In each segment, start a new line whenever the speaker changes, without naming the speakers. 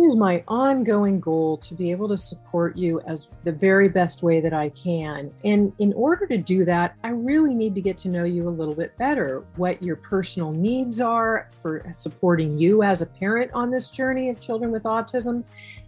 is my ongoing goal to be able to support you as the very best way that I can. And in order to do that, I really need to get to know you a little bit better, what your personal needs are for supporting you as a parent on this journey of children with autism,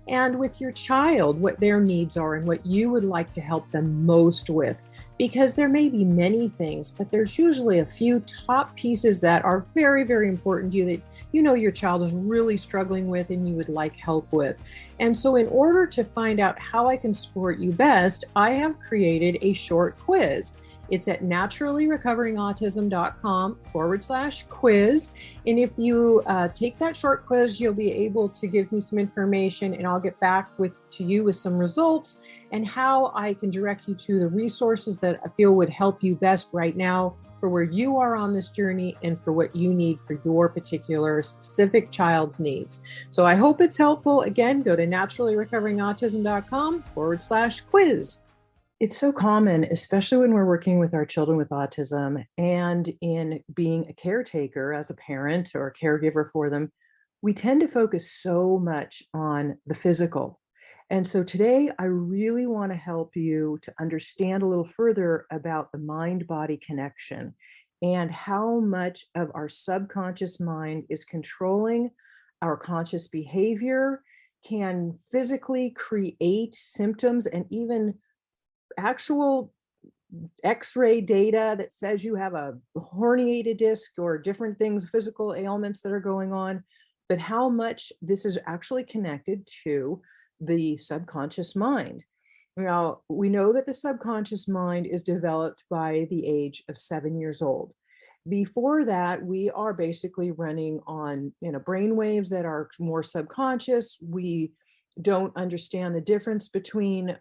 and with your child, what their needs are and what you would like to help them most with. Because there may be many things, but there's usually a few top pieces that are very, very important to you that you know your child is really struggling with and you would like help with. And so in order to find out how I can support you best, I have created a short quiz. It's at naturallyrecoveringautism.com/quiz. And if you take that short quiz, you'll be able to give me some information and I'll get back to you with some results and how I can direct you to the resources that I feel would help you best right now for where you are on this journey and for what you need for your particular specific child's needs. So I hope it's helpful. Again, go to naturallyrecoveringautism.com/quiz. It's so common, especially when we're working with our children with autism and in being a caretaker as a parent or a caregiver for them, we tend to focus so much on the physical. And so today, I really want to help you to understand a little further about the mind-body connection and how much of our subconscious mind is controlling our conscious behavior, can physically create symptoms and even actual X-ray data that says you have a herniated disc or different things, physical ailments that are going on, but how much this is actually connected to the subconscious mind. Now, we know that the subconscious mind is developed by the age of 7 years old. Before that, we are basically running on, brain waves that are more subconscious. We don't understand the difference between,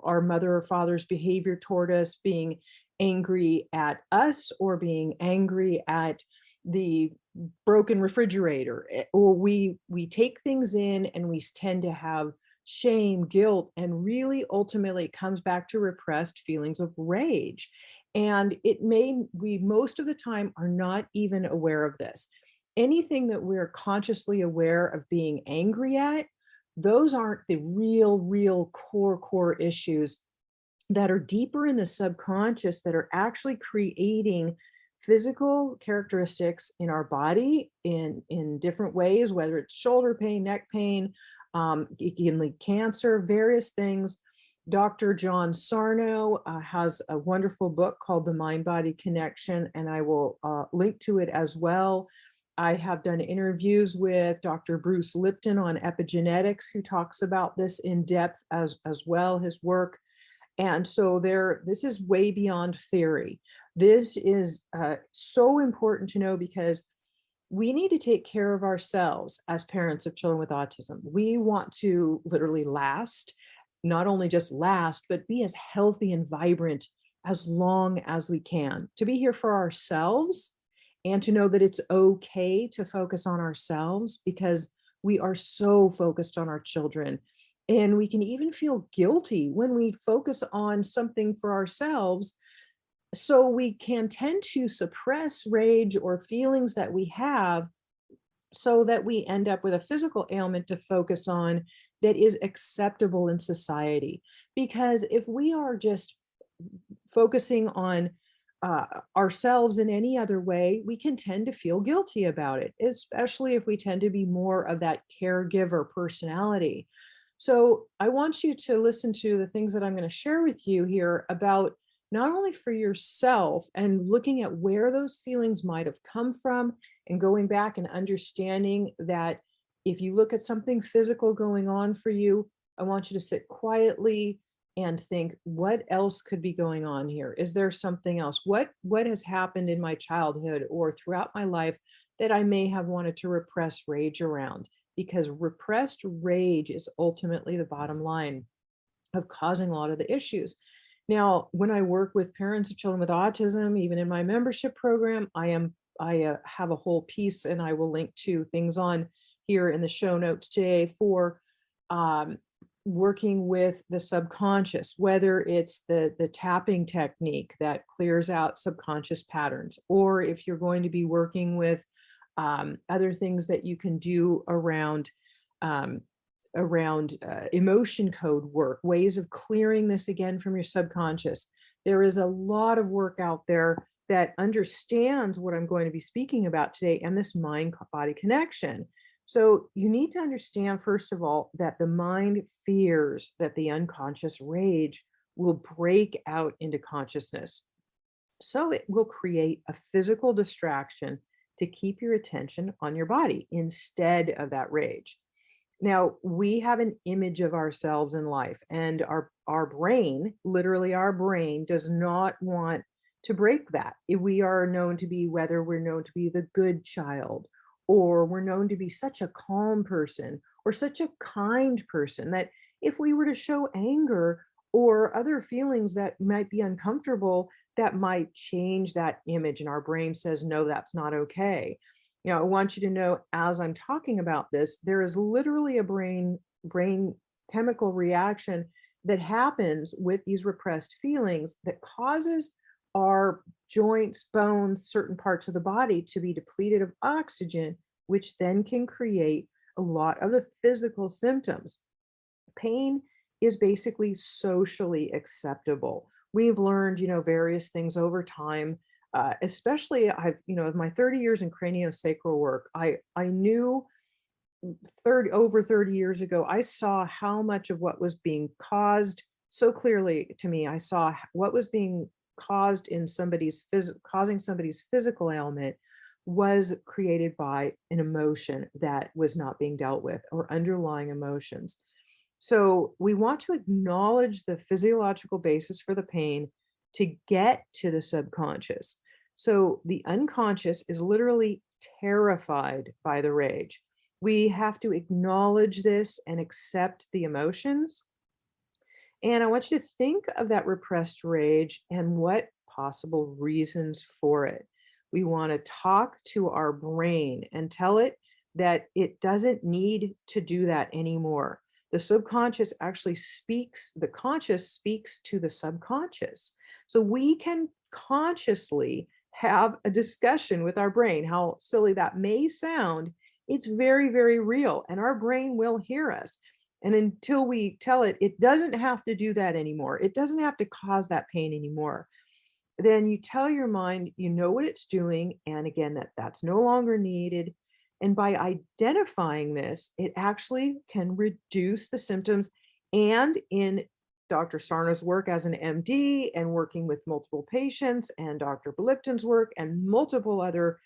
our mother or father's behavior toward us being angry at us or being angry at the broken refrigerator. Or we take things in and we tend to have shame, guilt, and really ultimately it comes back to repressed feelings of rage. And we most of the time are not even aware of this. Anything that we're consciously aware of being angry at, those aren't the real core issues that are deeper in the subconscious that are actually creating physical characteristics in our body in different ways, whether it's shoulder pain, neck pain, it can lead cancer, various things. Dr. John Sarno has a wonderful book called The Mind-Body Connection, and I will link to it as well. I have done interviews with Dr. Bruce Lipton on epigenetics, who talks about this in depth as well, his work. And so this is way beyond theory. This is so important to know because we need to take care of ourselves as parents of children with autism. We want to literally last, not only just last, but be as healthy and vibrant as long as we can, to be here for ourselves and to know that it's okay to focus on ourselves because we are so focused on our children. And we can even feel guilty when we focus on something for ourselves. So we can tend to suppress rage or feelings that we have so that we end up with a physical ailment to focus on that is acceptable in society. Because if we are just focusing on ourselves in any other way, we can tend to feel guilty about it, especially if we tend to be more of that caregiver personality. So I want you to listen to the things that I'm going to share with you here about not only for yourself and looking at where those feelings might have come from and going back and understanding that if you look at something physical going on for you, I want you to sit quietly and think, what else could be going on here? Is there something else? What has happened in my childhood or throughout my life that I may have wanted to repress rage around? Because repressed rage is ultimately the bottom line of causing a lot of the issues. Now, when I work with parents of children with autism, even in my membership program, I have a whole piece, and I will link to things on here in the show notes today for working with the subconscious, whether it's the tapping technique that clears out subconscious patterns, or if you're going to be working with other things that you can do around around emotion code work, ways of clearing this again from your subconscious. There is a lot of work out there that understands what I'm going to be speaking about today and this mind body connection. So you need to understand, first of all, that the mind fears that the unconscious rage will break out into consciousness. So it will create a physical distraction to keep your attention on your body instead of that rage. Now, we have an image of ourselves in life, and our brain, literally our brain, does not want to break that. If we are known to be, whether we're known to be the good child, or we're known to be such a calm person or such a kind person, that if we were to show anger or other feelings that might be uncomfortable, that might change that image. And our brain says, no, that's not okay. I want you to know, as I'm talking about this, there is literally a brain chemical reaction that happens with these repressed feelings that causes our joints, bones, certain parts of the body to be depleted of oxygen, which then can create a lot of the physical symptoms. Pain is basically socially acceptable. We've learned, various things over time. Especially my 30 years in craniosacral work, I knew 30 years ago, I saw how much of what was being caused so clearly to me. I saw what was being caused in causing somebody's physical ailment was created by an emotion that was not being dealt with, or underlying emotions. So we want to acknowledge the physiological basis for the pain to get to the subconscious. So the unconscious is literally terrified by the rage. We have to acknowledge this and accept the emotions. And I want you to think of that repressed rage and what possible reasons for it. We want to talk to our brain and tell it that it doesn't need to do that anymore. The subconscious actually speaks, the conscious speaks to the subconscious. So we can consciously have a discussion with our brain. How silly that may sound, it's very, very real, and our brain will hear us. And until we tell it, it doesn't have to do that anymore, it doesn't have to cause that pain anymore, then you tell your mind, you know what it's doing, and again, that's no longer needed. And by identifying this, it actually can reduce the symptoms. And in Dr. Sarno's work as an MD and working with multiple patients, and Dr. Belipton's work and multiple other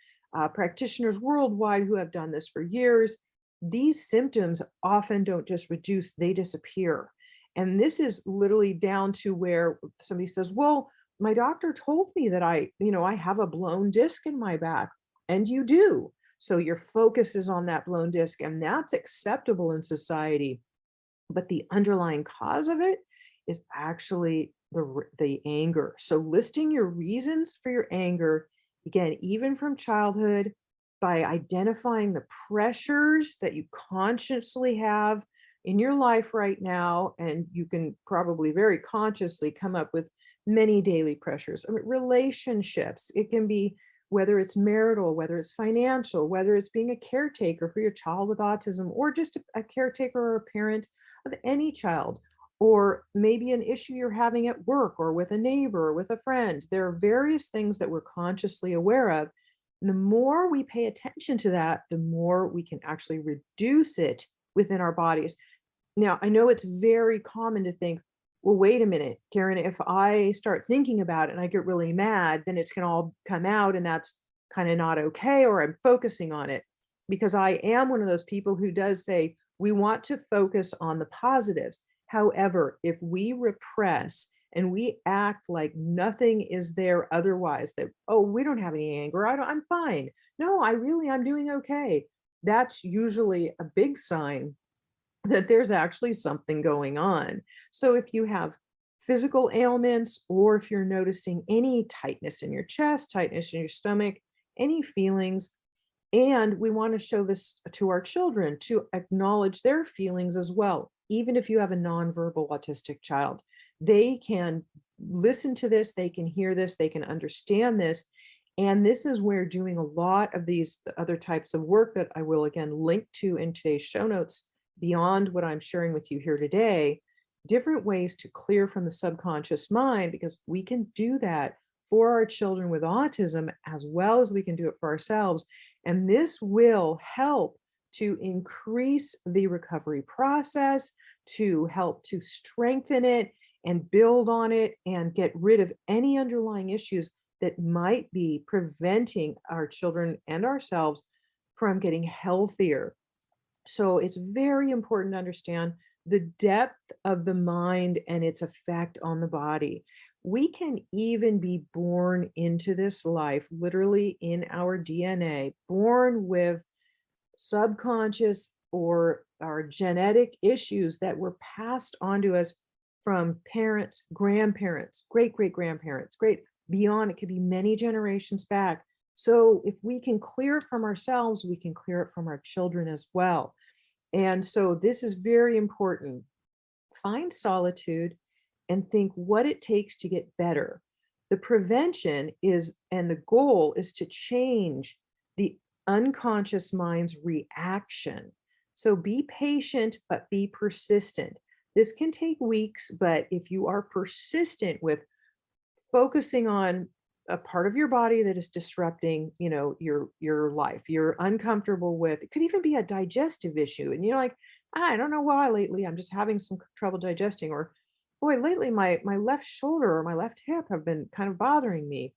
practitioners worldwide who have done this for years, these symptoms often don't just reduce, they disappear. And this is literally down to where somebody says, well, my doctor told me that I have a blown disc in my back. And you do. So your focus is on that blown disc, and that's acceptable in society. But the underlying cause of it is actually the anger. So listing your reasons for your anger, again, even from childhood, by identifying the pressures that you consciously have in your life right now, and you can probably very consciously come up with many daily pressures. I mean, relationships, it can be whether it's marital, whether it's financial, whether it's being a caretaker for your child with autism, or just a caretaker or a parent of any child, or maybe an issue you're having at work or with a neighbor or with a friend. There are various things that we're consciously aware of. And the more we pay attention to that, the more we can actually reduce it within our bodies. Now, I know it's very common to think, well, wait a minute, Karen, if I start thinking about it and I get really mad, then it's going to all come out, and that's kind of not okay, or I'm focusing on it. Because I am one of those people who does say we want to focus on the positives. However, if we repress and we act like nothing is there otherwise, that, oh, we don't have any anger, I'm fine. No, I'm doing okay. That's usually a big sign that there's actually something going on. So if you have physical ailments, or if you're noticing any tightness in your chest, tightness in your stomach, any feelings, and we want to show this to our children to acknowledge their feelings as well. Even if you have a nonverbal autistic child, they can listen to this, they can hear this, they can understand this. And this is where doing a lot of these other types of work that I will again link to in today's show notes beyond what I'm sharing with you here today, different ways to clear from the subconscious mind, because we can do that for our children with autism as well as we can do it for ourselves. And this will help to increase the recovery process, to help to strengthen it and build on it and get rid of any underlying issues that might be preventing our children and ourselves from getting healthier. So it's very important to understand the depth of the mind and its effect on the body. We can even be born into this life, literally in our DNA, born with subconscious or our genetic issues that were passed on to us from parents, grandparents, great great grandparents, great beyond. It could be many generations back. So if we can clear it from ourselves, we can clear it from our children as well. And so this is very important. Find solitude and think what it takes to get better. The prevention is, and the goal is to change the unconscious mind's reaction. So be patient, but be persistent. This can take weeks, but if you are persistent with focusing on a part of your body that is disrupting, your life, you're uncomfortable with, it could even be a digestive issue. And you're like, I don't know why lately I'm just having some trouble digesting, or boy, lately my left shoulder or my left hip have been kind of bothering me.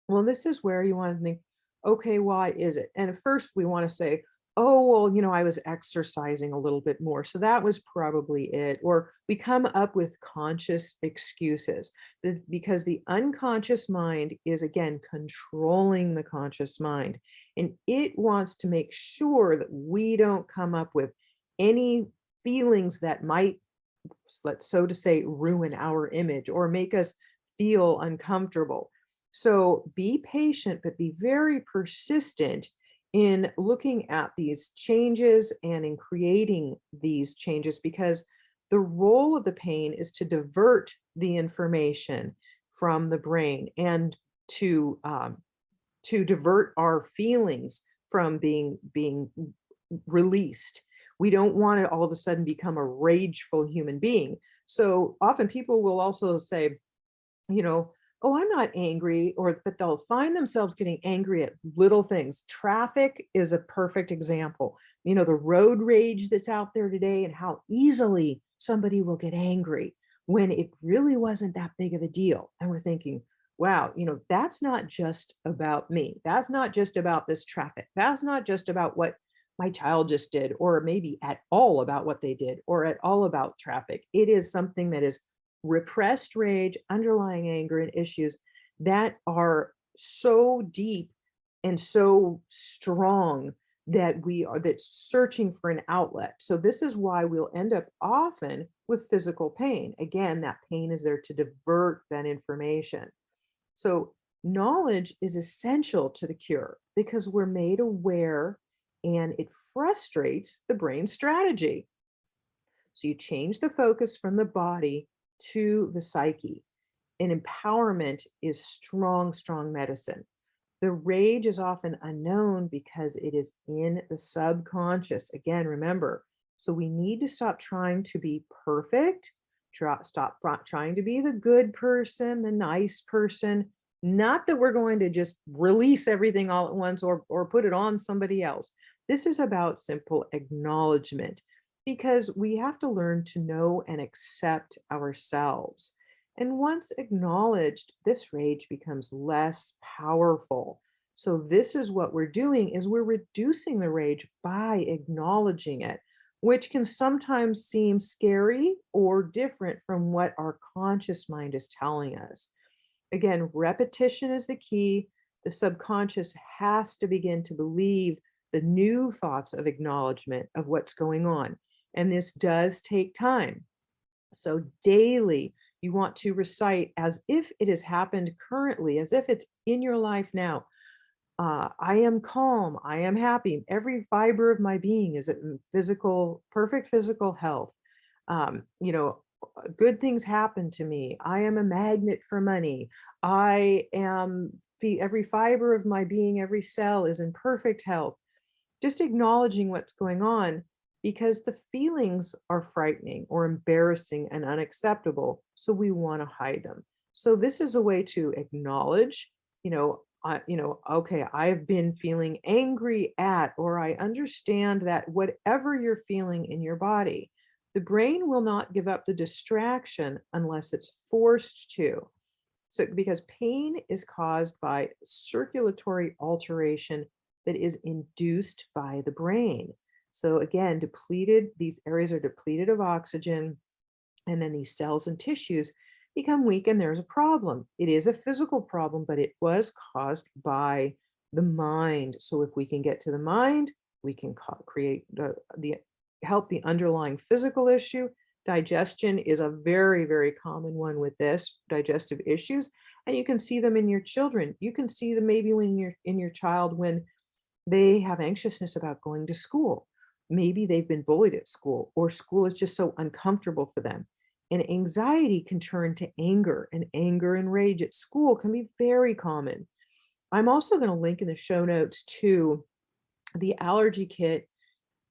Well, this is where you want to think, okay, why is it? And at first we want to say, oh, well, I was exercising a little bit more. So that was probably it. Or we come up with conscious excuses because the unconscious mind is, again, controlling the conscious mind. And it wants to make sure that we don't come up with any feelings that might, let's so to say, ruin our image or make us feel uncomfortable. So be patient, but be very persistent in looking at these changes and in creating these changes, because the role of the pain is to divert the information from the brain and to divert our feelings from being released. We don't want to all of a sudden become a rageful human being. So often people will also say, oh, I'm not angry, but they'll find themselves getting angry at little things. Traffic is a perfect example. The road rage that's out there today and how easily somebody will get angry when it really wasn't that big of a deal. And we're thinking, wow, that's not just about me. That's not just about this traffic. That's not just about what my child just did, or maybe at all about what they did, or at all about traffic. It is something that is repressed rage, underlying anger, and issues that are so deep and so strong that that's searching for an outlet. So this is why we'll end up often with physical pain. Again, that pain is there to divert that information. So knowledge is essential to the cure because we're made aware and it frustrates the brain strategy. So you change the focus from the body to the psyche. And empowerment is strong, strong medicine. The rage is often unknown because it is in the subconscious. Again, remember, so we need to stop trying to be perfect, stop trying to be the good person, the nice person. Not that we're going to just release everything all at once or put it on somebody else. This is about simple acknowledgement, because we have to learn to know and accept ourselves. And once acknowledged, this rage becomes less powerful. So this is what we're doing, is we're reducing the rage by acknowledging it, which can sometimes seem scary or different from what our conscious mind is telling us. Again, repetition is the key. The subconscious has to begin to believe the new thoughts of acknowledgement of what's going on. And this does take time. So daily, you want to recite as if it has happened currently, as if it's in your life now. I am calm. I am happy. Every fiber of my being is in perfect physical health. Um, you know, Good things happen to me. I am a magnet for money. Every fiber of my being, every cell is in perfect health. Just acknowledging what's going on because the feelings are frightening or embarrassing and unacceptable. So we want to hide them. So this is a way to acknowledge, okay, I've been feeling angry at, or I understand that whatever you're feeling in your body, the brain will not give up the distraction unless it's forced to. So, because pain is caused by circulatory alteration that is induced by the brain. So, again, these areas are depleted of oxygen, and then these cells and tissues become weak, and there's a problem. It is a physical problem, but it was caused by the mind. So, if we can get to the mind, we can create the help the underlying physical issue. Digestion is a very, very common one with this, digestive issues. And you can see them in your children. You can see them maybe when you're in your child when they have anxiousness about going to school. Maybe they've been bullied at school, or school is just so uncomfortable for them. And anxiety can turn to anger, and anger and rage at school can be very common. I'm also going to link in the show notes to the allergy kit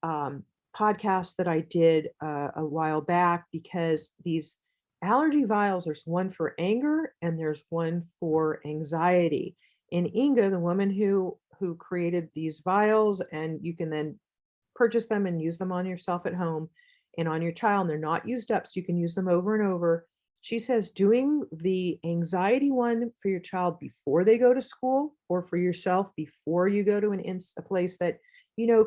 um, podcast that I did a while back, because these allergy vials, there's one for anger and there's one for anxiety. And Inga, the woman who created these vials, and you can then purchase them and use them on yourself at home and on your child, and they're not used up, so you can use them over and over. She says doing the anxiety one for your child before they go to school, or for yourself before you go to a place that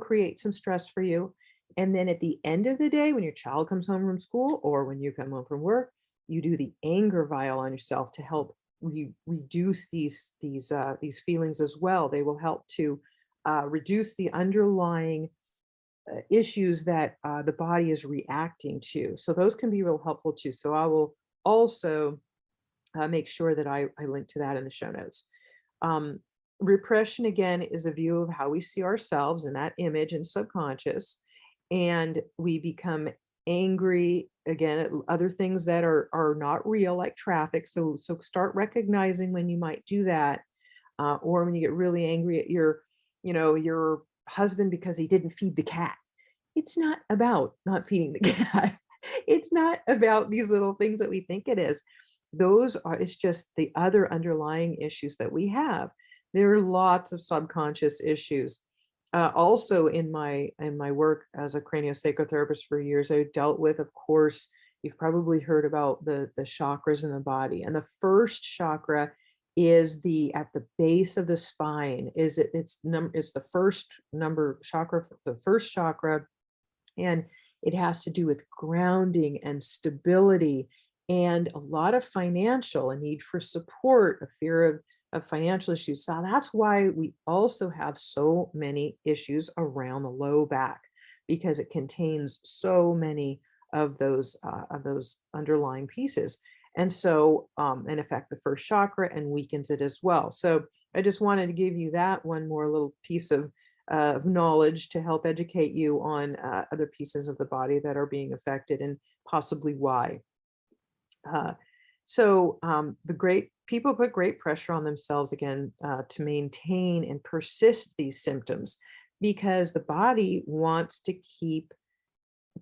creates some stress for you. And then at the end of the day, when your child comes home from school or when you come home from work, you do the anger vial on yourself to help reduce these feelings as well. They will help to reduce the underlying issues that the body is reacting to. So those can be real helpful too. So I will also make sure that I link to that in the show notes. Um, Repression, again, is a view of how we see ourselves in that image and subconscious. And we become angry again at other things that are not real, like traffic. So start recognizing when you might do that, or when you get really angry at your husband because he didn't feed the cat. It's not about not feeding the cat. It's not about these little things that we think it is. It's just the other underlying issues that we have. There are lots of subconscious issues. Also in my work as a craniosacral for years, I dealt with, of course, you've probably heard about the chakras in the body. And the first chakra is at the base of the spine. It's the first number chakra, the first chakra, and it has to do with grounding and stability, and a lot of a need for support, a fear of financial issues. So that's why we also have so many issues around the low back, because it contains so many of those underlying pieces. And so, and affect the first chakra and weakens it as well. So I just wanted to give you that one more little piece of knowledge to help educate you on other pieces of the body that are being affected and possibly why. The great people put great pressure on themselves again to maintain and persist these symptoms, because the body wants to keep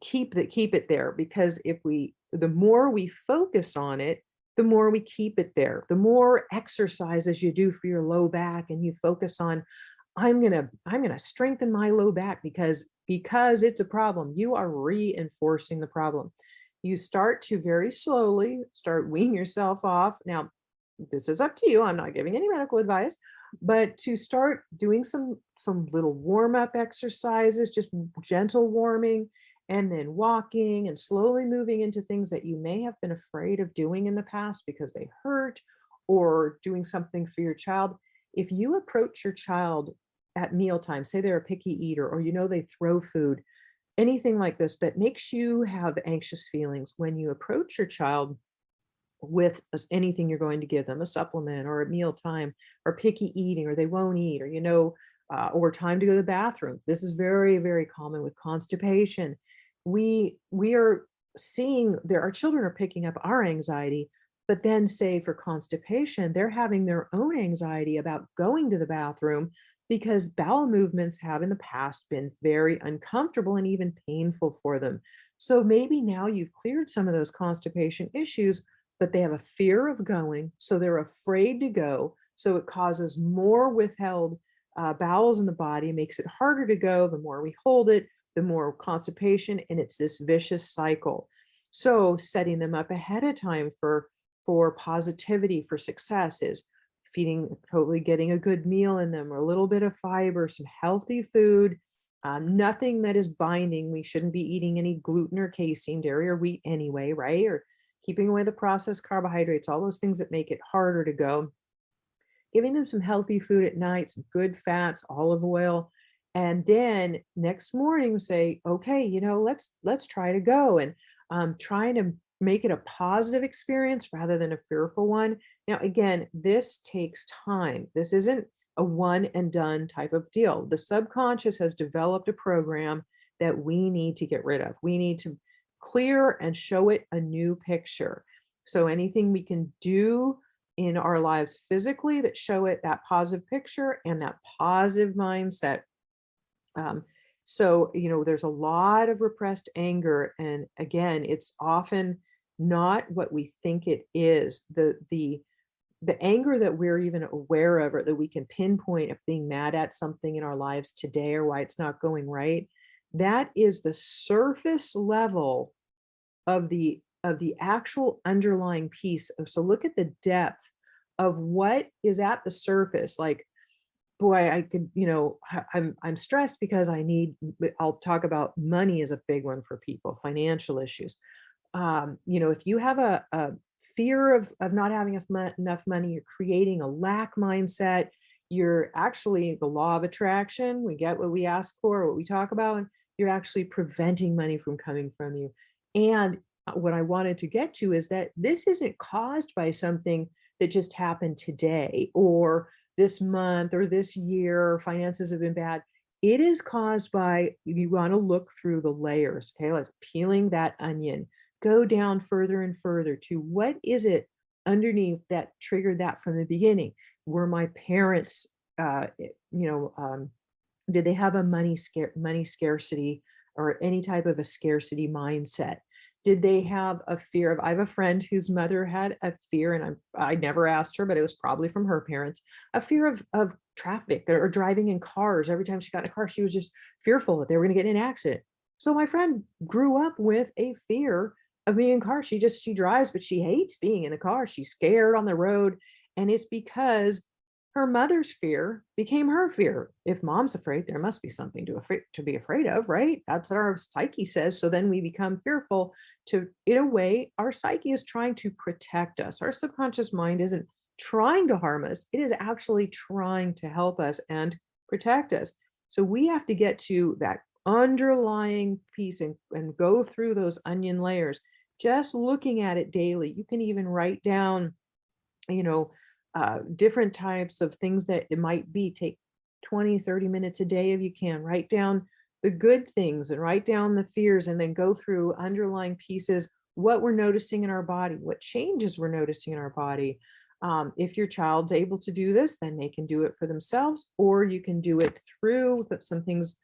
it there. Because the more we focus on it, the more we keep it there. The more exercises you do for your low back, and you focus on, I'm gonna strengthen my low back because it's a problem. You are reinforcing the problem. You start to very slowly start weaning yourself off. Now, this is up to you. I'm not giving any medical advice, but to start doing some little warm-up exercises, just gentle warming, and then walking and slowly moving into things that you may have been afraid of doing in the past because they hurt, or doing something for your child. If you approach your child at mealtime, say they're a picky eater, or they throw food, anything like this that makes you have anxious feelings, when you approach your child with anything you're going to give them, a supplement or a mealtime or picky eating, or they won't eat, or time to go to the bathroom. This is very, very common with constipation. We are seeing our children are picking up our anxiety, but then say for constipation, they're having their own anxiety about going to the bathroom because bowel movements have in the past been very uncomfortable and even painful for them. So maybe now you've cleared some of those constipation issues, but they have a fear of going. So they're afraid to go. So it causes more withheld bowels in the body, makes it harder to go. The more we hold it, the more constipation, and it's this vicious cycle. So setting them up ahead of time for positivity, for success is feeding, totally getting a good meal in them, or a little bit of fiber, some healthy food, nothing that is binding. We shouldn't be eating any gluten or casein, dairy or wheat anyway, right? Or keeping away the processed carbohydrates, all those things that make it harder to go. Giving them some healthy food at night, some good fats, olive oil. And then next morning say, okay, let's try to go, and trying to make it a positive experience rather than a fearful one. Now, again, this takes time. This isn't a one and done type of deal. The subconscious has developed a program that we need to get rid of. We need to clear and show it a new picture. So anything we can do in our lives physically that show it that positive picture and that positive mindset. Um, there's a lot of repressed anger. And again, it's often not what we think it is. The anger that we're even aware of, or that we can pinpoint of being mad at something in our lives today, or why it's not going right, that is the surface level of the actual underlying piece. So look at the depth of what is at the surface. Like, boy, I could, I'm stressed because I'll talk about money is a big one for people, financial issues. If you have a fear of not having enough money, you're creating a lack mindset. You're actually, the law of attraction, we get what we ask for, what we talk about, and you're actually preventing money from coming from you. And what I wanted to get to is that this isn't caused by something that just happened today or this month or this year, finances have been bad. It is caused by, you want to look through the layers. Okay, let's peeling that onion, go down further and further to what is it underneath that triggered that from the beginning. Were my parents, did they have a money scarcity or any type of a scarcity mindset? Did they have a fear of, I have a friend whose mother had a fear, and I never asked her, but it was probably from her parents, a fear of traffic or driving in cars. Every time she got in a car, she was just fearful that they were going to get in an accident. So my friend grew up with a fear of being in cars. She drives, but she hates being in a car. She's scared on the road. And it's because her mother's fear became her fear. If mom's afraid, there must be something to be afraid of, right? That's what our psyche says. So then we become fearful. In a way, our psyche is trying to protect us. Our subconscious mind isn't trying to harm us. It is actually trying to help us and protect us. So we have to get to that underlying piece and go through those onion layers, just looking at it daily. You can even write down, different types of things that it might be. Take 20-30 minutes a day if you can. Write down the good things and write down the fears, and then go through underlying pieces, what we're noticing in our body, what changes we're noticing in our body. If your child's able to do this, then they can do it for themselves, or you can do it through some things.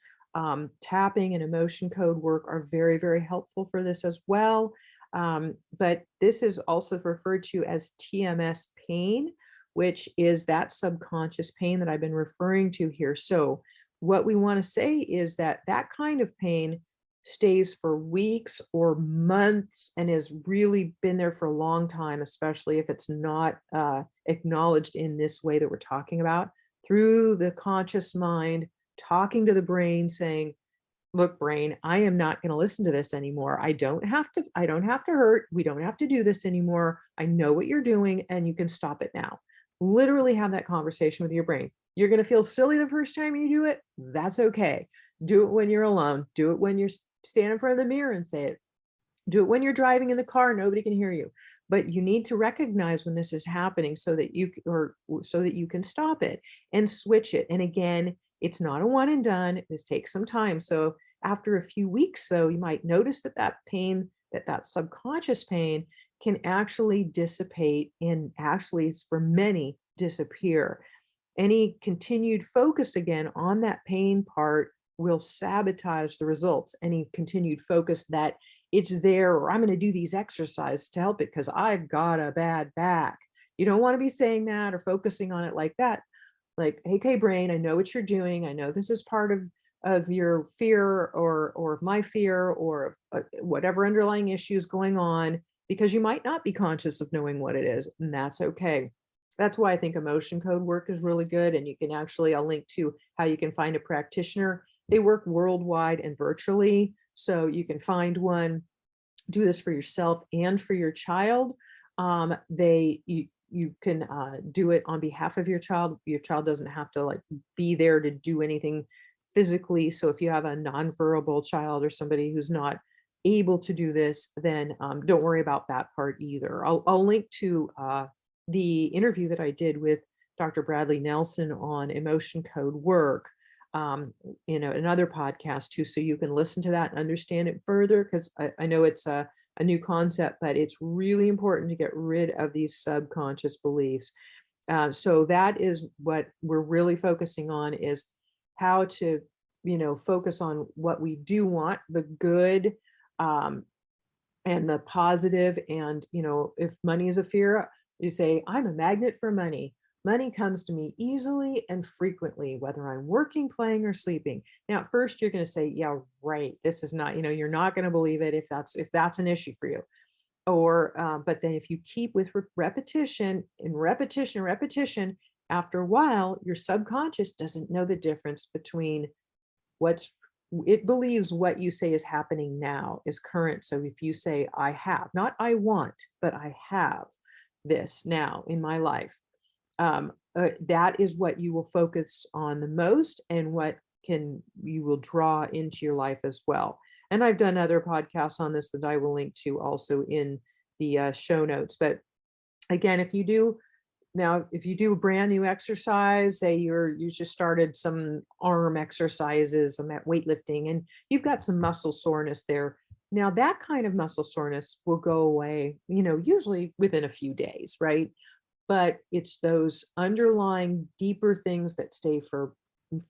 Tapping and emotion code work are very, very helpful for this as well. But this is also referred to as TMS pain, which is that subconscious pain that I've been referring to here. So what we want to say is that that kind of pain stays for weeks or months and has really been there for a long time, especially if it's not acknowledged in this way that we're talking about, through the conscious mind, talking to the brain, saying, look, brain, I am not going to listen to this anymore. I don't have to hurt. We don't have to do this anymore. I know what you're doing, and you can stop it now. Literally have that conversation with your brain. You're going to feel silly the first time you do it. That's okay. Do it when you're alone. Do it when you're standing in front of the mirror and say it. Do it when you're driving in the car. Nobody can hear you. But you need to recognize when this is happening so that you can stop it and switch it. And again, it's not a one and done. This takes some time. So after a few weeks, though, you might notice that pain, that subconscious pain, can actually dissipate, and actually, for many, disappear. Any continued focus again on that pain part will sabotage the results. Any continued focus that it's there, or I'm going to do these exercises to help it because I've got a bad back. You don't want to be saying that or focusing on it like that. Like, hey, okay, brain, I know what you're doing. I know this is part of your fear, or of my fear, or whatever underlying issue is going on, because you might not be conscious of knowing what it is, and that's okay. That's why I think emotion code work is really good. And you can actually, I'll link to how you can find a practitioner. They work worldwide and virtually. So you can find one, do this for yourself and for your child. You can do it on behalf of your child. Your child doesn't have to like be there to do anything physically. So if you have a nonverbal child or somebody who's not able to do this, then don't worry about that part either. I'll link to the interview that I did with Dr. Bradley Nelson on emotion code work, another podcast too, so you can listen to that and understand it further, because I know it's a new concept, but it's really important to get rid of these subconscious beliefs. So that is what we're really focusing on, is how to, focus on what we do want, the good, and the positive. And, if money is a fear, you say, I'm a magnet for money. Money comes to me easily and frequently, whether I'm working, playing, or sleeping. Now, at first you're going to say, yeah, right. This is not, you're not going to believe it if that's an issue for you. Or, but then if you keep with repetition and repetition, repetition, after a while, your subconscious doesn't know the difference between it believes what you say is happening now is current. So if you say, I have, not I want, but I have this now in my life, that is what you will focus on the most, and what you will draw into your life as well. And I've done other podcasts on this that I will link to also in the show notes. But again, if you do a brand new exercise, say you just started some arm exercises, some weightlifting, and you've got some muscle soreness there. Now that kind of muscle soreness will go away, usually within a few days, right? But it's those underlying deeper things that stay for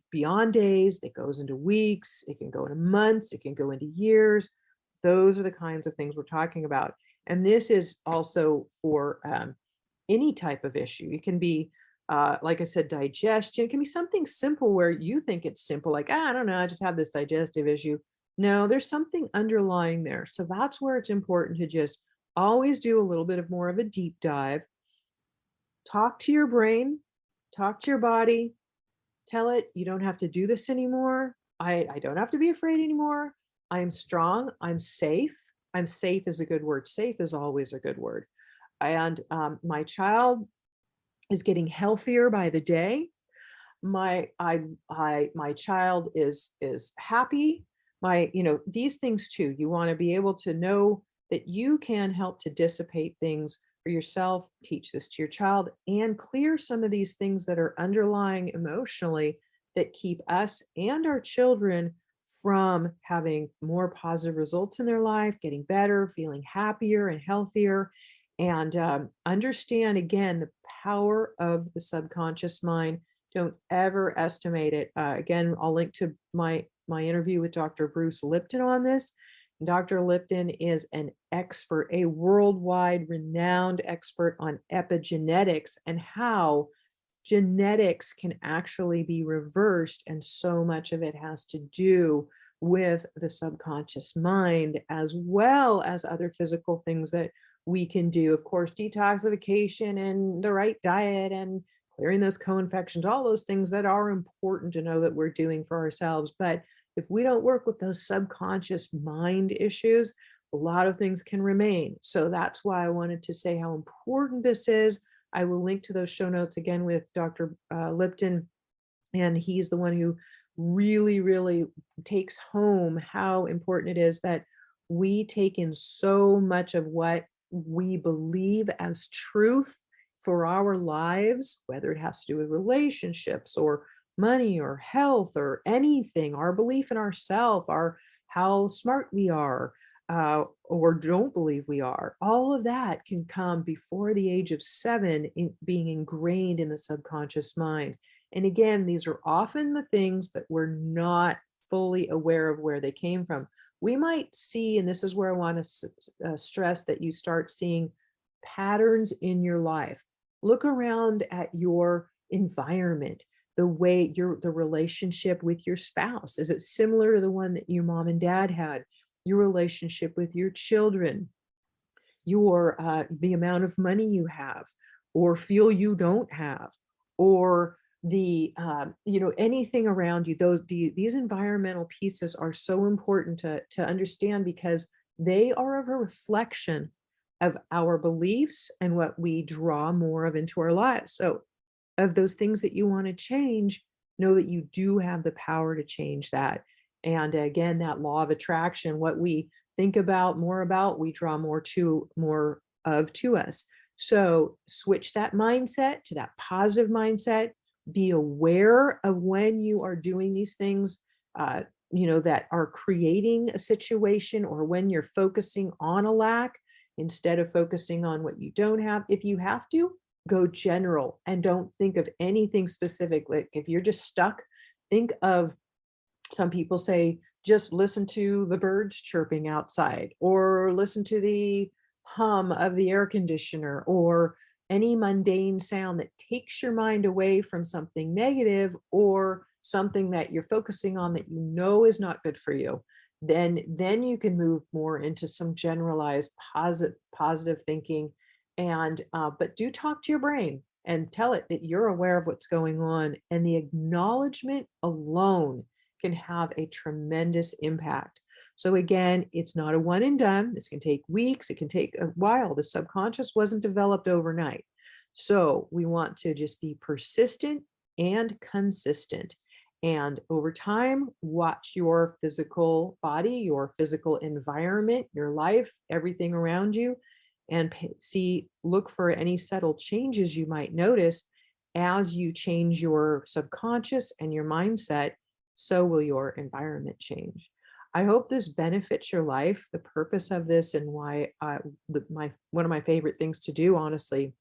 beyond days, that goes into weeks, it can go into months, it can go into years. Those are the kinds of things we're talking about. And this is also for any type of issue. It can be, like I said, digestion. It can be something simple where you think it's simple, like, I don't know, I just have this digestive issue. No, there's something underlying there. So that's where it's important to just always do a little bit of more of a deep dive. Talk to your brain, talk to your body, tell it you don't have to do this anymore. I don't have to be afraid anymore. I'm strong. I'm safe. I'm safe is a good word. Safe is always a good word. And my child is getting healthier by the day. My child is happy. These things too. You want to be able to know that you can help to dissipate things for yourself, teach this to your child, and clear some of these things that are underlying emotionally that keep us and our children from having more positive results in their life, getting better, feeling happier and healthier. And understand again the power of the subconscious mind. Don't ever estimate it. Again, I'll link to my interview with Dr. Bruce Lipton on this. Dr. Lipton is an expert, a worldwide renowned expert on epigenetics and how genetics can actually be reversed. And so much of it has to do with the subconscious mind, as well as other physical things that we can do. Of course, detoxification and the right diet and clearing those co-infections, all those things that are important to know that we're doing for ourselves. But if we don't work with those subconscious mind issues, a lot of things can remain. So that's why I wanted to say how important this is. I will link to those show notes again with Dr. Lipton, and he's the one who really, really takes home how important it is that we take in so much of what we believe as truth for our lives, whether it has to do with relationships or money or health or anything, our belief in ourselves, how smart we are, or don't believe we are. All of that can come before the age of 7, being ingrained in the subconscious mind. And again, these are often the things that we're not fully aware of where they came from. We might see, and this is where I want to stress that you start seeing patterns in your life. Look around at your environment, the way the relationship with your spouse. Is it similar to the one that your mom and dad had? Your relationship with your children, your the amount of money you have or feel you don't have, or the anything around you. These environmental pieces are so important to understand, because they are a reflection of our beliefs and what we draw more of into our lives. So of those things that you want to change, know that you do have the power to change that. And again, that law of attraction, what we think about, we draw more of to us. So switch that mindset to that positive mindset. Be aware of when you are doing these things, that are creating a situation, or when you're focusing on a lack instead of focusing on what you don't have. If you have to, go general and don't think of anything specific. Like if you're just stuck, think of, some people say, just listen to the birds chirping outside, or listen to the hum of the air conditioner, or any mundane sound that takes your mind away from something negative or something that you're focusing on that you know is not good for you. Then you can move more into some generalized positive thinking. And but do talk to your brain and tell it that you're aware of what's going on, and the acknowledgement alone can have a tremendous impact. So again, it's not a one and done. This can take weeks. It can take a while. The subconscious wasn't developed overnight. So we want to just be persistent and consistent. And over time, watch your physical body, your physical environment, your life, everything around you, and look for any subtle changes you might notice. As you change your subconscious and your mindset, so will your environment change. I hope this benefits your life. The purpose of this, and why one of my favorite things to do, honestly,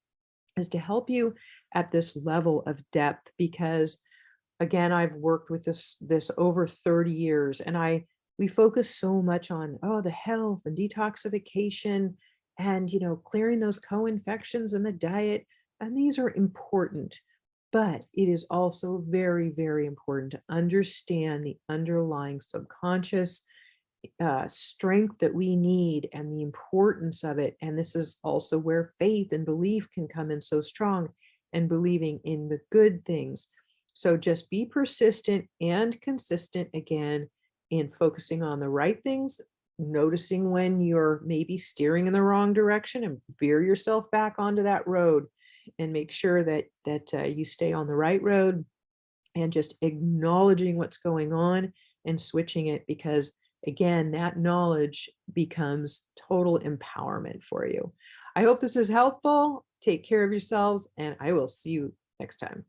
is to help you at this level of depth. Because again, I've worked with this over 30 years, and we focus so much on the health and detoxification, and clearing those co-infections and the diet, and these are important. But it is also very, very important to understand the underlying subconscious strength that we need, and the importance of it. And this is also where faith and belief can come in so strong, and believing in the good things. So just be persistent and consistent, again, in focusing on the right things, noticing when you're maybe steering in the wrong direction, and veer yourself back onto that road, and make sure that you stay on the right road, and just acknowledging what's going on and switching it, because again, that knowledge becomes total empowerment for you. I hope this is helpful. Take care of yourselves, and I will see you next time.